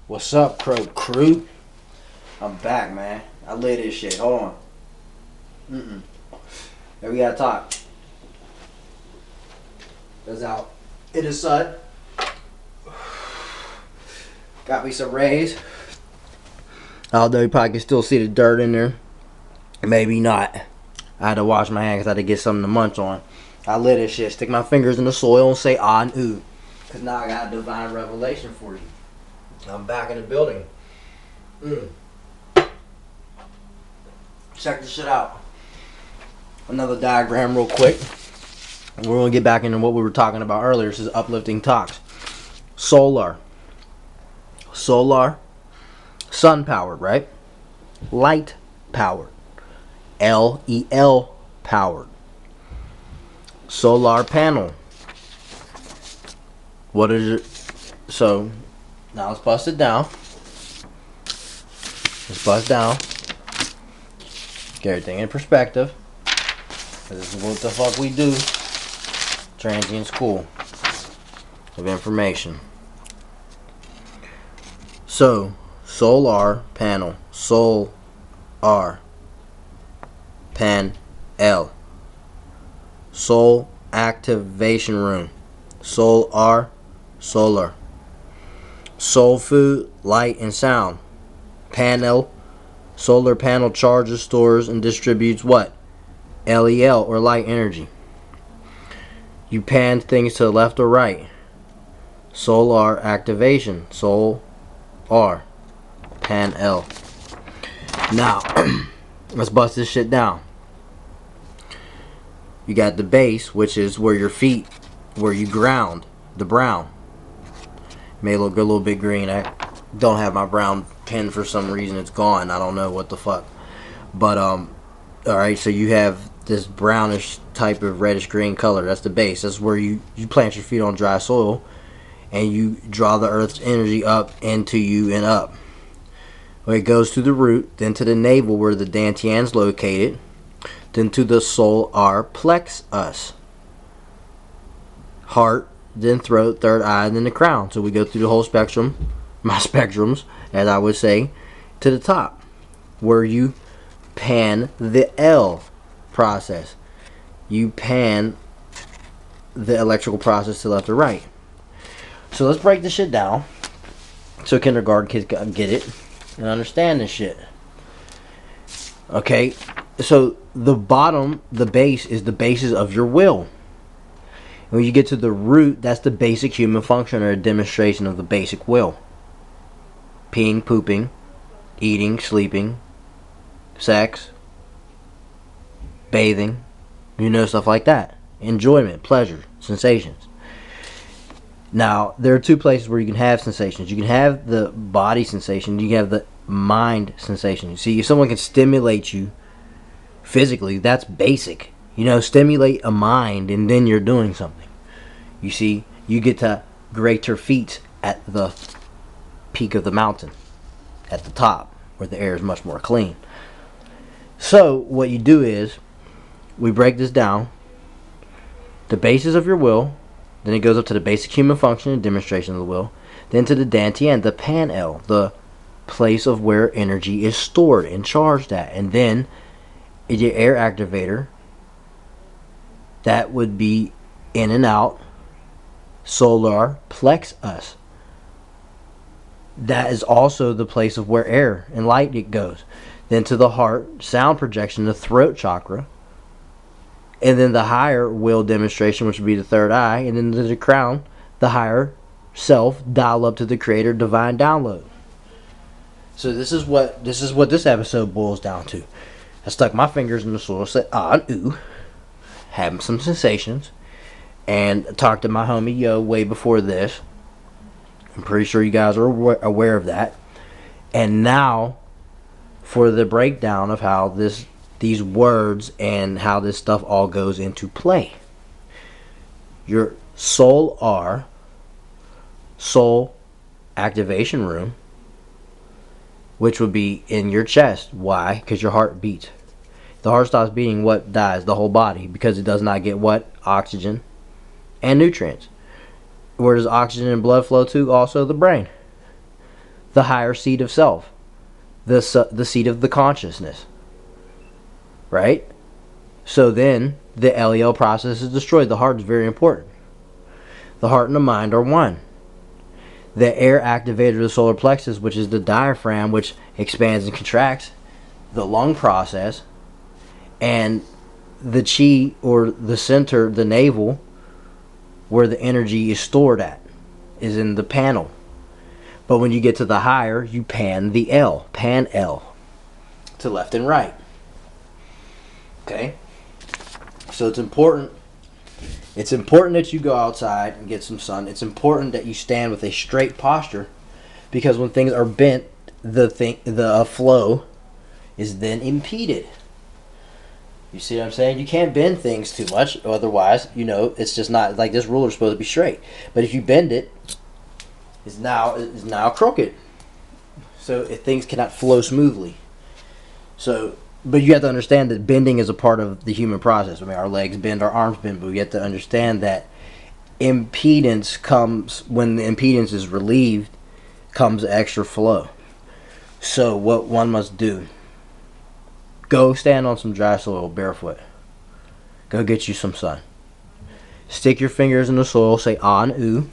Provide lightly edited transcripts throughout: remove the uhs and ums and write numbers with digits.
What's up, Crow Crew? I'm back, man. I lit this shit. Hold on. There we gotta talk. Goes out in the sun. Got me some rays. Although you probably can still see the dirt in there. Maybe not. I had to wash my hands because I had to get something to munch on. I lit this shit. Stick my fingers in the soil and say ah and ooh. Because now I got a divine revelation for you. I'm back in the building. Check this shit out. Another diagram real quick. We're going to get back into what we were talking about earlier. This is uplifting talks. Solar. Sun powered, right? Light powered. LEL powered. Solar panel. What is it? So now let's bust it down. Let's bust down. Get everything in perspective. This is what the fuck we do. Transient school of information. So, solar panel. Solar panel. Soul activation room. Solar. Soul food, light, and sound. Panel. Solar panel charges, stores, and distributes what? LEL, or light energy. You pan things to the left or right. Solar activation. Solar panel. Now, let's bust this shit down. You got the base, which is where your feet, where you ground, the brown. May look a little bit green. I don't have my brown pen for some reason. It's gone. I don't know what the fuck. But alright, so you have this brownish type of reddish green color. That's the base. That's where you plant your feet on dry soil and you draw the earth's energy up into you and up. Well, it goes to the root, then to the navel where the dantian's located, then to the solar plexus, heart, then throat, third eye, and then the crown. So we go through the whole spectrum, my spectrums, as I would say, to the top, where you pan the L process. You pan the electrical process to left or right. So let's break this shit down so kindergarten kids can get it and understand this shit. Okay, so the bottom, the base, is the basis of your will. When you get to the root, that's the basic human function, or a demonstration of the basic will. Peeing, pooping, eating, sleeping, sex, bathing, stuff like that. Enjoyment, pleasure, sensations. Now, there are two places where you can have sensations. You can have the body sensation, you can have the mind sensation. See, if someone can stimulate you physically, that's basic. Stimulate a mind and then you're doing something. You see, you get to greater feats at the peak of the mountain, at the top, where the air is much more clean. So, what you do is, we break this down. The basis of your will, then it goes up to the basic human function and demonstration of the will, then to the dantian, the panel, the place of where energy is stored and charged at, and then your air activator, that would be in and out, solar plexus. That is also the place of where air and light it goes. Then to the heart, sound projection, the throat chakra, and then the higher will demonstration, which would be the third eye, and then to the crown, the higher self, dial up to the creator, divine download. So this is what this episode boils down to. I stuck my fingers in the soil, said ah and ooh, having some sensations, and talked to my homie Yo way before this. I'm pretty sure you guys are aware of that. And now for the breakdown of how these words and how this stuff all goes into play. Your soul activation room, which would be in your chest. Why? Because your heart beats. The heart stops beating, what dies? The whole body, because it does not get what? Oxygen and nutrients. Where does oxygen and blood flow to? Also the brain. the higher seat of self, the seat of the consciousness, right? So then the LEL process is destroyed. The heart is very important. The heart and the mind are one. The air activator of the solar plexus, which is the diaphragm, which expands and contracts, the lung process, and the chi, or the center, the navel, where the energy is stored at, is in the panel. But when you get to the higher, you pan the L, pan L, to left and right. Okay? So it's important. It's important that you go outside and get some sun. It's important that you stand with a straight posture, because when things are bent, the flow is then impeded. You see what I'm saying? You can't bend things too much, otherwise, it's just not like this ruler is supposed to be straight. But if you bend it, it's now crooked. So things cannot flow smoothly. But you have to understand that bending is a part of the human process. I mean, our legs bend, our arms bend, but we have to understand that impedance comes, when the impedance is relieved, comes extra flow. So what one must do: go stand on some dry soil barefoot. Go get you some sun. Stick your fingers in the soil, say ah and ooh.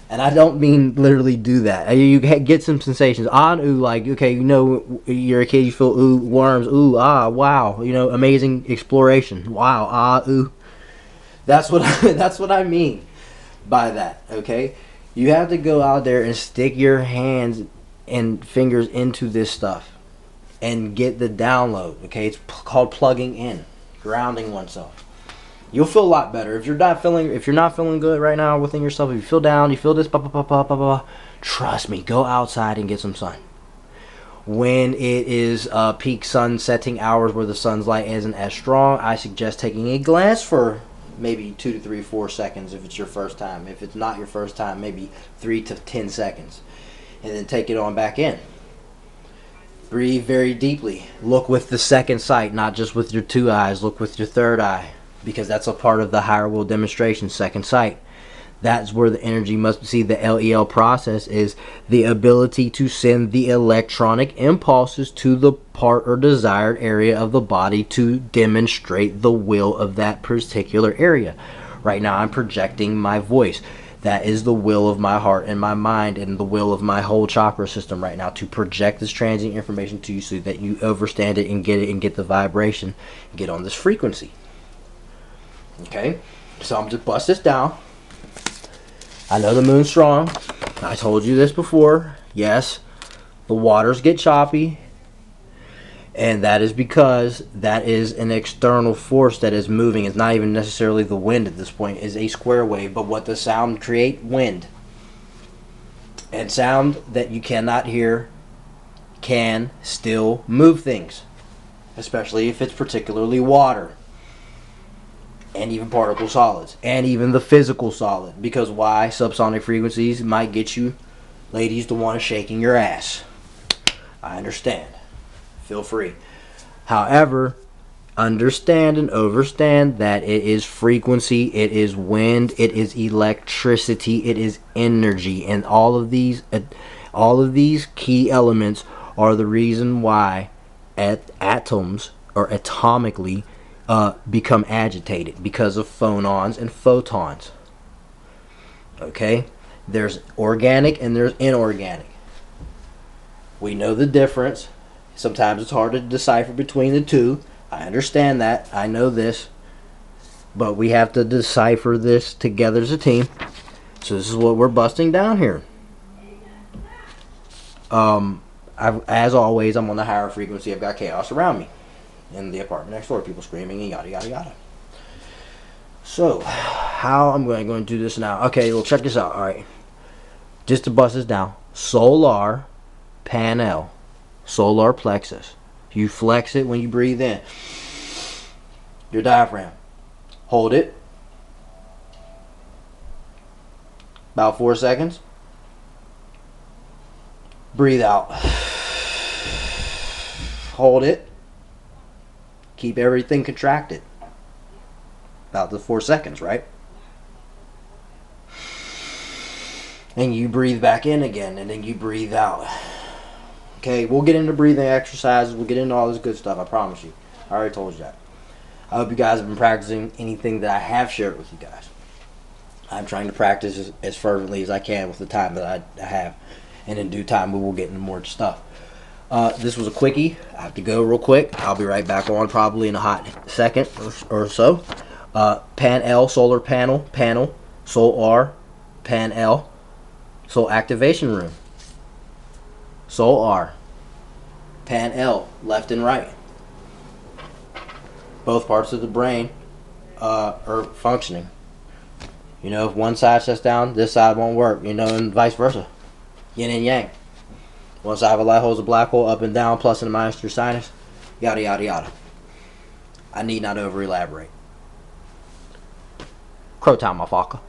And I don't mean literally do that. You get some sensations. Ah and ooh, like, okay, you're a kid, you feel ooh, worms, ooh, ah, wow, amazing exploration. Wow, ah, ooh. That's what I mean by that, okay? You have to go out there and stick your hands and fingers into this stuff and get the download, okay? It's called plugging in, grounding oneself. You'll feel a lot better if you're not feeling good right now within yourself. If you feel down, you feel this, trust me, go outside and get some sun. When it is peak sun setting hours where the sun's light isn't as strong, I suggest taking a glance for maybe 2 to 3, 4 seconds if it's your first time. If it's not your first time, maybe 3 to 10 seconds, and then take it on back in. Breathe very deeply. Look with the second sight, not just with your 2 eyes. Look with your third eye, because that's a part of the higher will demonstration, second sight. That's where the energy must see. The LEL process is the ability to send the electronic impulses to the part or desired area of the body to demonstrate the will of that particular area. Right now I'm projecting my voice. That is the will of my heart and my mind and the will of my whole chakra system right now, to project this transient information to you so that you understand it and get the vibration and get on this frequency. Okay, so I'm just bust this down. I know the moon's strong. I told you this before. Yes, the waters get choppy, and that is because that is an external force that is moving. It's not even necessarily the wind at this point. It's a square wave, but what does sound create? Wind. And sound that you cannot hear can still move things, especially if it's particularly water. And even particle solids, and even the physical solid. Because why? Subsonic frequencies might get you ladies to want to shaking your ass. I understand. Feel free. However, understand and overstand that it is frequency, it is wind, it is electricity, it is energy, and all of these key elements are the reason why atoms, or atomically, become agitated, because of phonons and photons. Okay? There's organic and there's inorganic. We know the difference. Sometimes it's hard to decipher between the two. I understand that. I know this. But we have to decipher this together as a team. So this is what we're busting down here. As always, I'm on the higher frequency. I've got chaos around me. In the apartment next door, people screaming and yada yada yada. So, how I'm going to do this now? Okay, well, check this out. All right, just to bust this down: solar panel, solar plexus. You flex it when you breathe in. Your diaphragm. Hold it. About 4 seconds. Breathe out. Hold it. Keep everything contracted. About the 4 seconds, right? and you breathe back in again, and then you breathe out. Okay, we'll get into breathing exercises. We'll get into all this good stuff. I promise you. I already told you that. I hope you guys have been practicing anything that I have shared with you guys. I'm trying to practice as fervently as I can with the time that I have. And in due time, we will get into more stuff. This was a quickie. I have to go real quick. I'll be right back on probably in a hot second or so. Pan L, solar panel, Sol R, Pan L, Soul activation room. Sol R, Pan L, left and right. Both parts of the brain are functioning. You know, if one side shuts down, this side won't work. You know, and vice versa. Yin and yang. One side of a light hole is a black hole, up and down, plus and minus your sinus. Yada, yada, yada. I need not over elaborate. Crow time, motherfucker.